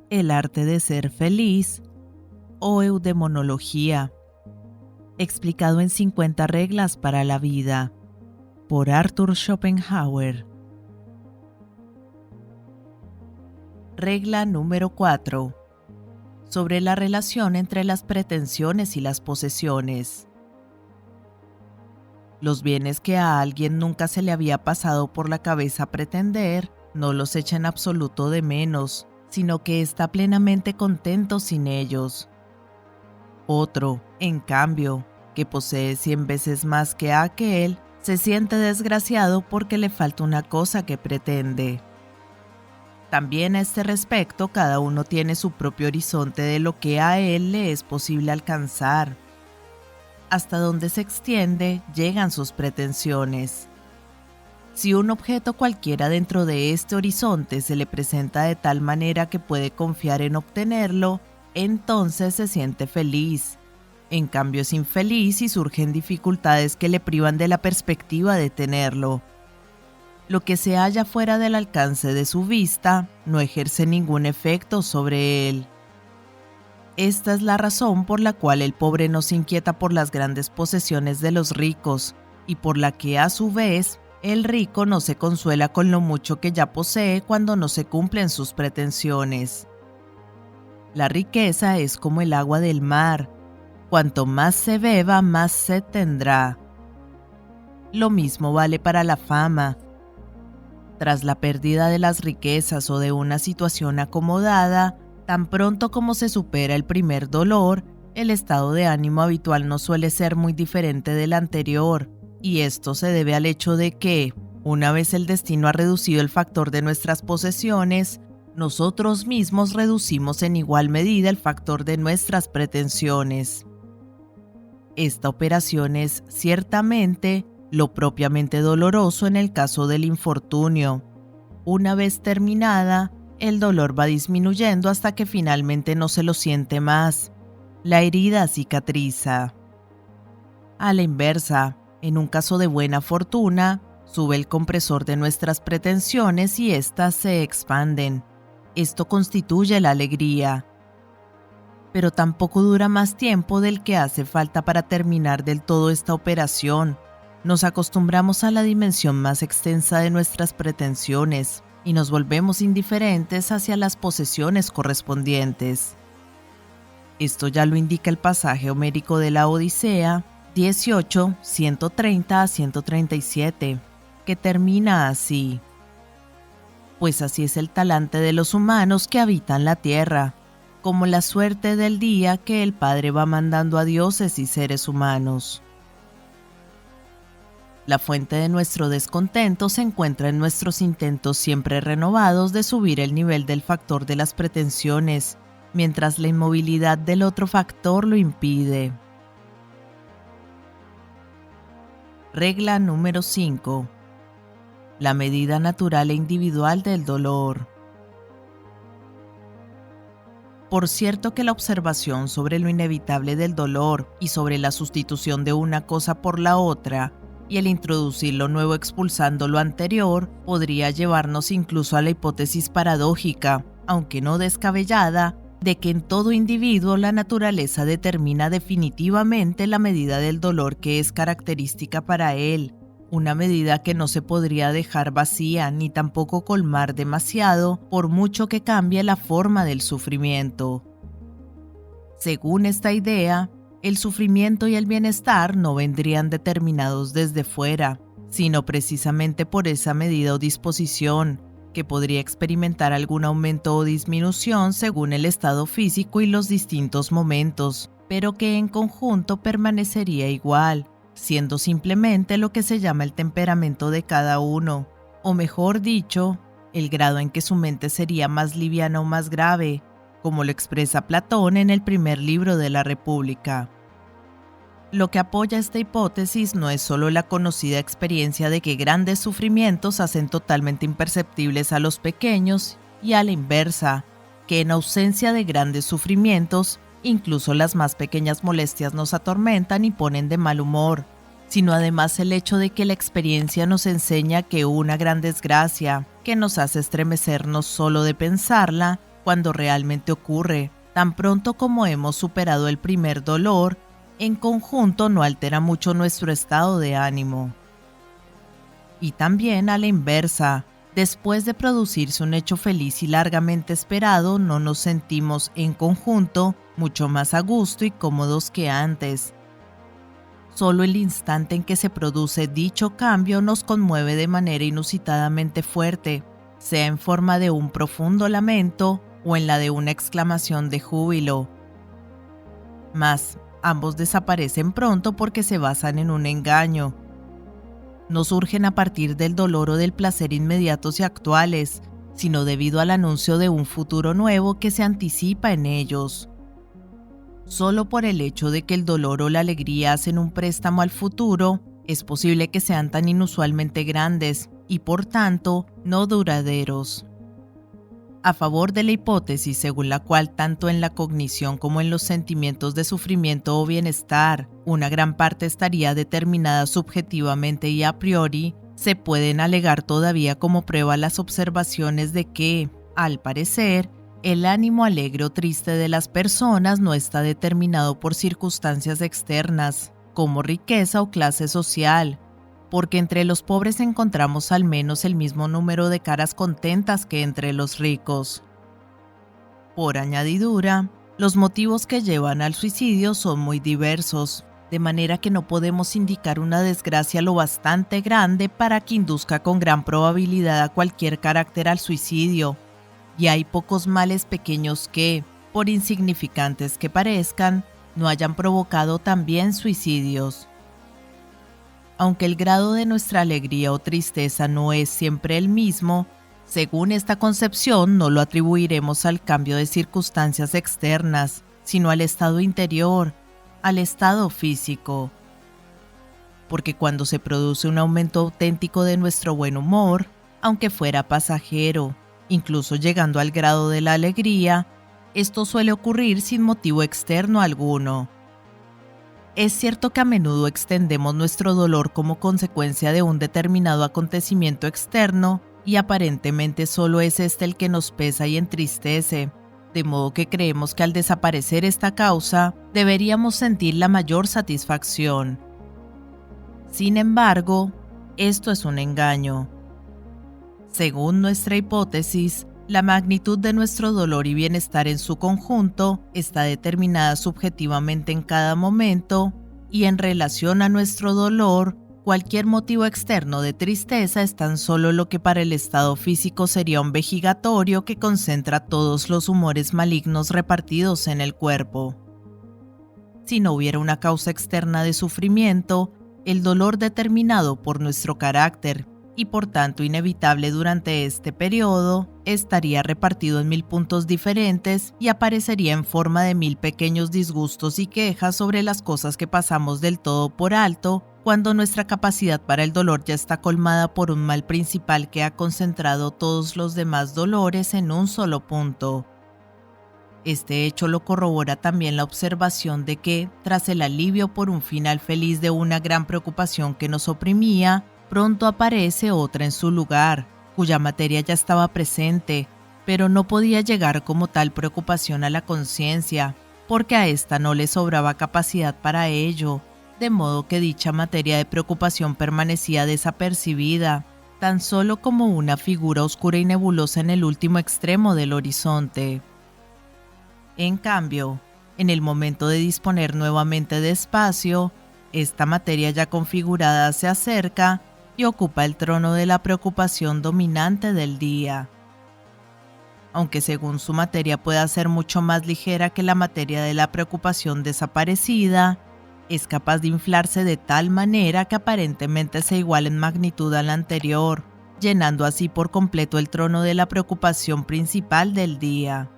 El arte de ser feliz o eudemonología, explicado en 50 reglas para la vida, por Arthur Schopenhauer. Regla número 4. Sobre la relación entre las pretensiones y las posesiones. Los bienes que a alguien nunca se le había pasado por la cabeza pretender, no los echa en absoluto de menos, sino que está plenamente contento sin ellos. Otro, en cambio, que posee 100 veces más que aquel, se siente desgraciado porque le falta una cosa que pretende. También a este respecto, cada uno tiene su propio horizonte de lo que a él le es posible alcanzar. Hasta donde se extiende, llegan sus pretensiones. Si un objeto cualquiera dentro de este horizonte se le presenta de tal manera que puede confiar en obtenerlo, entonces se siente feliz. En cambio es infeliz y surgen dificultades que le privan de la perspectiva de tenerlo. Lo que se halla fuera del alcance de su vista no ejerce ningún efecto sobre él. Esta es la razón por la cual el pobre no se inquieta por las grandes posesiones de los ricos, y por la que a su vez el rico no se consuela con lo mucho que ya posee cuando no se cumplen sus pretensiones. La riqueza es como el agua del mar. Cuanto más se beba, más sed tendrá. Lo mismo vale para la fama. Tras la pérdida de las riquezas o de una situación acomodada, tan pronto como se supera el primer dolor, el estado de ánimo habitual no suele ser muy diferente del anterior, y esto se debe al hecho de que, una vez el destino ha reducido el factor de nuestras posesiones, nosotros mismos reducimos en igual medida el factor de nuestras pretensiones. Esta operación es, ciertamente, lo propiamente doloroso en el caso del infortunio. Una vez terminada, el dolor va disminuyendo hasta que finalmente no se lo siente más. La herida cicatriza. A la inversa, en un caso de buena fortuna, sube el compresor de nuestras pretensiones y éstas se expanden. Esto constituye la alegría. Pero tampoco dura más tiempo del que hace falta para terminar del todo esta operación. Nos acostumbramos a la dimensión más extensa de nuestras pretensiones y nos volvemos indiferentes hacia las posesiones correspondientes. Esto ya lo indica el pasaje homérico de la Odisea 18, 130 a 137, que termina así. Pues así es el talante de los humanos que habitan la tierra, como la suerte del día que el Padre va mandando a dioses y seres humanos. La fuente de nuestro descontento se encuentra en nuestros intentos siempre renovados de subir el nivel del factor de las pretensiones, mientras la inmovilidad del otro factor lo impide. Regla número 5. La medida natural e individual del dolor. Por cierto que la observación sobre lo inevitable del dolor y sobre la sustitución de una cosa por la otra, y el introducir lo nuevo expulsando lo anterior, podría llevarnos incluso a la hipótesis paradójica, aunque no descabellada, de que en todo individuo la naturaleza determina definitivamente la medida del dolor que es característica para él, una medida que no se podría dejar vacía ni tampoco colmar demasiado por mucho que cambie la forma del sufrimiento. Según esta idea, el sufrimiento y el bienestar no vendrían determinados desde fuera, sino precisamente por esa medida o disposición, que podría experimentar algún aumento o disminución según el estado físico y los distintos momentos, pero que en conjunto permanecería igual, siendo simplemente lo que se llama el temperamento de cada uno, o mejor dicho, el grado en que su mente sería más liviana o más grave, como lo expresa Platón en el primer libro de la República. Lo que apoya esta hipótesis no es solo la conocida experiencia de que grandes sufrimientos hacen totalmente imperceptibles a los pequeños, y a la inversa, que en ausencia de grandes sufrimientos, incluso las más pequeñas molestias nos atormentan y ponen de mal humor, sino además el hecho de que la experiencia nos enseña que una gran desgracia, que nos hace estremecernos solo de pensarla, cuando realmente ocurre, tan pronto como hemos superado el primer dolor, en conjunto no altera mucho nuestro estado de ánimo. Y también a la inversa, después de producirse un hecho feliz y largamente esperado, no nos sentimos en conjunto mucho más a gusto y cómodos que antes. Solo el instante en que se produce dicho cambio nos conmueve de manera inusitadamente fuerte, sea en forma de un profundo lamento o en la de una exclamación de júbilo. Mas, ambos desaparecen pronto porque se basan en un engaño. No surgen a partir del dolor o del placer inmediatos y actuales, sino debido al anuncio de un futuro nuevo que se anticipa en ellos. Solo por el hecho de que el dolor o la alegría hacen un préstamo al futuro, es posible que sean tan inusualmente grandes y, por tanto, no duraderos. A favor de la hipótesis según la cual tanto en la cognición como en los sentimientos de sufrimiento o bienestar, una gran parte estaría determinada subjetivamente y a priori, se pueden alegar todavía como prueba las observaciones de que, al parecer, el ánimo alegre o triste de las personas no está determinado por circunstancias externas, como riqueza o clase social, porque entre los pobres encontramos al menos el mismo número de caras contentas que entre los ricos. Por añadidura, los motivos que llevan al suicidio son muy diversos, de manera que no podemos indicar una desgracia lo bastante grande para que induzca con gran probabilidad a cualquier carácter al suicidio, y hay pocos males pequeños que, por insignificantes que parezcan, no hayan provocado también suicidios. Aunque el grado de nuestra alegría o tristeza no es siempre el mismo, según esta concepción no lo atribuiremos al cambio de circunstancias externas, sino al estado interior, al estado físico. Porque cuando se produce un aumento auténtico de nuestro buen humor, aunque fuera pasajero, incluso llegando al grado de la alegría, esto suele ocurrir sin motivo externo alguno. Es cierto que a menudo extendemos nuestro dolor como consecuencia de un determinado acontecimiento externo y aparentemente solo es este el que nos pesa y entristece, de modo que creemos que al desaparecer esta causa deberíamos sentir la mayor satisfacción. Sin embargo, esto es un engaño. Según nuestra hipótesis, la magnitud de nuestro dolor y bienestar en su conjunto está determinada subjetivamente en cada momento, y en relación a nuestro dolor, cualquier motivo externo de tristeza es tan solo lo que para el estado físico sería un vejigatorio que concentra todos los humores malignos repartidos en el cuerpo. Si no hubiera una causa externa de sufrimiento, el dolor determinado por nuestro carácter, y por tanto inevitable durante este periodo, estaría repartido en 1000 puntos diferentes y aparecería en forma de 1000 pequeños disgustos y quejas sobre las cosas que pasamos del todo por alto, cuando nuestra capacidad para el dolor ya está colmada por un mal principal que ha concentrado todos los demás dolores en un solo punto. Este hecho lo corrobora también la observación de que, tras el alivio por un final feliz de una gran preocupación que nos oprimía, pronto aparece otra en su lugar, cuya materia ya estaba presente, pero no podía llegar como tal preocupación a la conciencia, porque a ésta no le sobraba capacidad para ello, de modo que dicha materia de preocupación permanecía desapercibida, tan solo como una figura oscura y nebulosa en el último extremo del horizonte. En cambio, en el momento de disponer nuevamente de espacio, esta materia ya configurada se acerca y ocupa el trono de la preocupación dominante del día. Aunque según su materia pueda ser mucho más ligera que la materia de la preocupación desaparecida, es capaz de inflarse de tal manera que aparentemente se iguala en magnitud a la anterior, llenando así por completo el trono de la preocupación principal del día.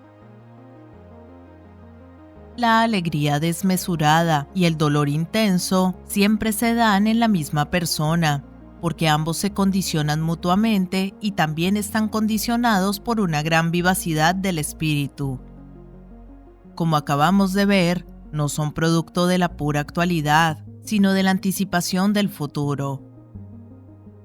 La alegría desmesurada y el dolor intenso siempre se dan en la misma persona, porque ambos se condicionan mutuamente y también están condicionados por una gran vivacidad del espíritu. Como acabamos de ver, no son producto de la pura actualidad, sino de la anticipación del futuro.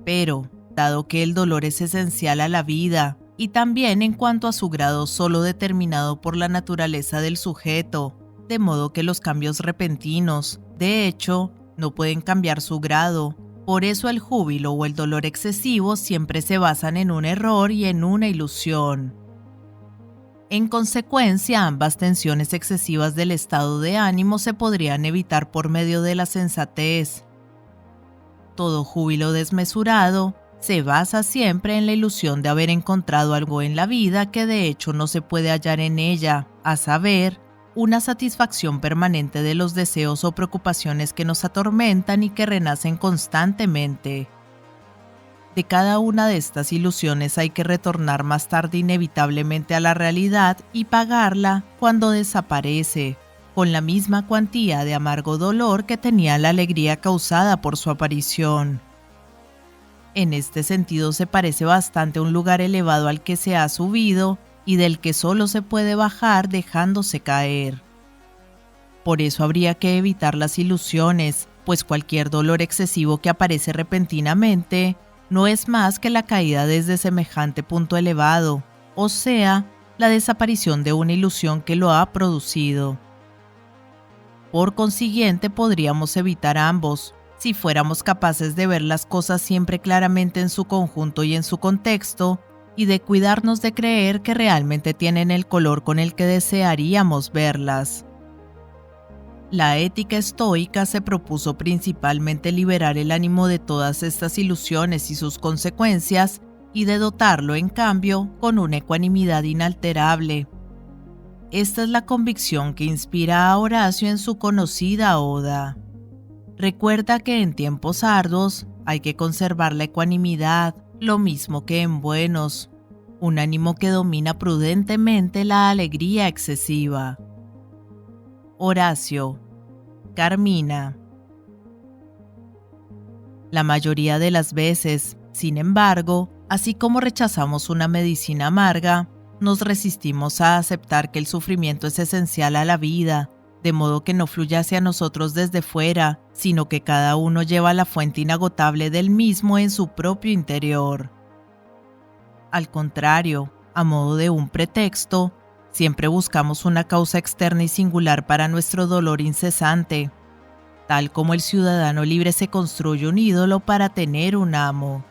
Pero, dado que el dolor es esencial a la vida, y también en cuanto a su grado solo determinado por la naturaleza del sujeto, de modo que los cambios repentinos, de hecho, no pueden cambiar su grado. Por eso el júbilo o el dolor excesivo siempre se basan en un error y en una ilusión. En consecuencia, ambas tensiones excesivas del estado de ánimo se podrían evitar por medio de la sensatez. Todo júbilo desmesurado se basa siempre en la ilusión de haber encontrado algo en la vida que de hecho no se puede hallar en ella, a saber, una satisfacción permanente de los deseos o preocupaciones que nos atormentan y que renacen constantemente. De cada una de estas ilusiones hay que retornar más tarde inevitablemente a la realidad y pagarla cuando desaparece, con la misma cuantía de amargo dolor que tenía la alegría causada por su aparición. En este sentido se parece bastante a un lugar elevado al que se ha subido y del que solo se puede bajar dejándose caer. Por eso habría que evitar las ilusiones, pues cualquier dolor excesivo que aparece repentinamente no es más que la caída desde semejante punto elevado, o sea, la desaparición de una ilusión que lo ha producido. Por consiguiente, podríamos evitar ambos, si fuéramos capaces de ver las cosas siempre claramente en su conjunto y en su contexto, y de cuidarnos de creer que realmente tienen el color con el que desearíamos verlas. La ética estoica se propuso principalmente liberar el ánimo de todas estas ilusiones y sus consecuencias, y de dotarlo, en cambio, con una ecuanimidad inalterable. Esta es la convicción que inspira a Horacio en su conocida Oda. Recuerda que en tiempos arduos hay que conservar la ecuanimidad, lo mismo que en buenos, un ánimo que domina prudentemente la alegría excesiva. Horacio, Carmina. La mayoría de las veces, sin embargo, así como rechazamos una medicina amarga, nos resistimos a aceptar que el sufrimiento es esencial a la vida, de modo que no fluya hacia nosotros desde fuera, sino que cada uno lleva la fuente inagotable del mismo en su propio interior. Al contrario, a modo de un pretexto, siempre buscamos una causa externa y singular para nuestro dolor incesante, tal como el ciudadano libre se construye un ídolo para tener un amo.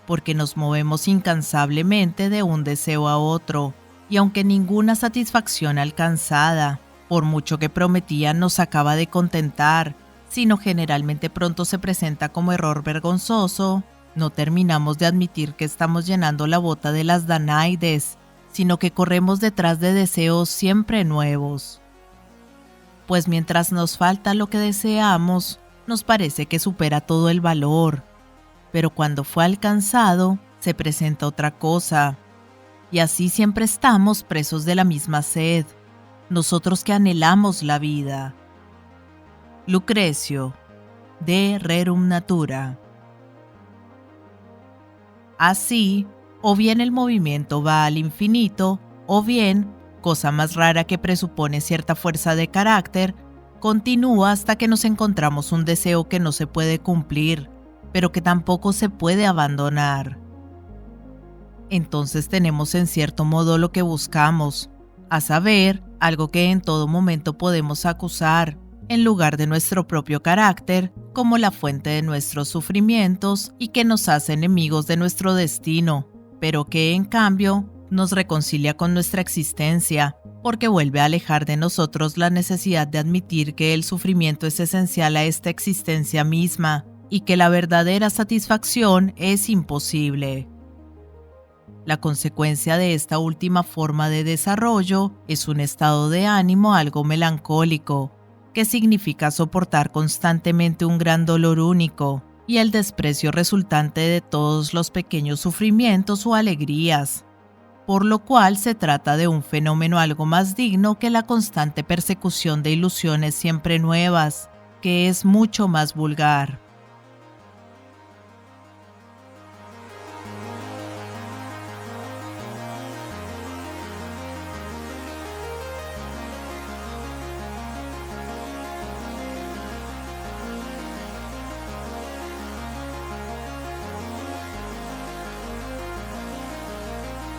Porque nos movemos incansablemente de un deseo a otro, y aunque ninguna satisfacción alcanzada, por mucho que prometían, nos acaba de contentar, sino generalmente pronto se presenta como error vergonzoso, no terminamos de admitir que estamos llenando la bota de las Danaides, sino que corremos detrás de deseos siempre nuevos. Pues mientras nos falta lo que deseamos, nos parece que supera todo el valor, pero cuando fue alcanzado, se presenta otra cosa, y así siempre estamos presos de la misma sed, nosotros que anhelamos la vida. Lucrecio, de Rerum Natura. Así, o bien el movimiento va al infinito, o bien, cosa más rara que presupone cierta fuerza de carácter, continúa hasta que nos encontramos un deseo que no se puede cumplir, pero que tampoco se puede abandonar. Entonces tenemos en cierto modo lo que buscamos, a saber, algo que en todo momento podemos acusar, en lugar de nuestro propio carácter, como la fuente de nuestros sufrimientos y que nos hace enemigos de nuestro destino, pero que en cambio nos reconcilia con nuestra existencia, porque vuelve a alejar de nosotros la necesidad de admitir que el sufrimiento es esencial a esta existencia misma y que la verdadera satisfacción es imposible. La consecuencia de esta última forma de desarrollo es un estado de ánimo algo melancólico, que significa soportar constantemente un gran dolor único y el desprecio resultante de todos los pequeños sufrimientos o alegrías, por lo cual se trata de un fenómeno algo más digno que la constante persecución de ilusiones siempre nuevas, que es mucho más vulgar.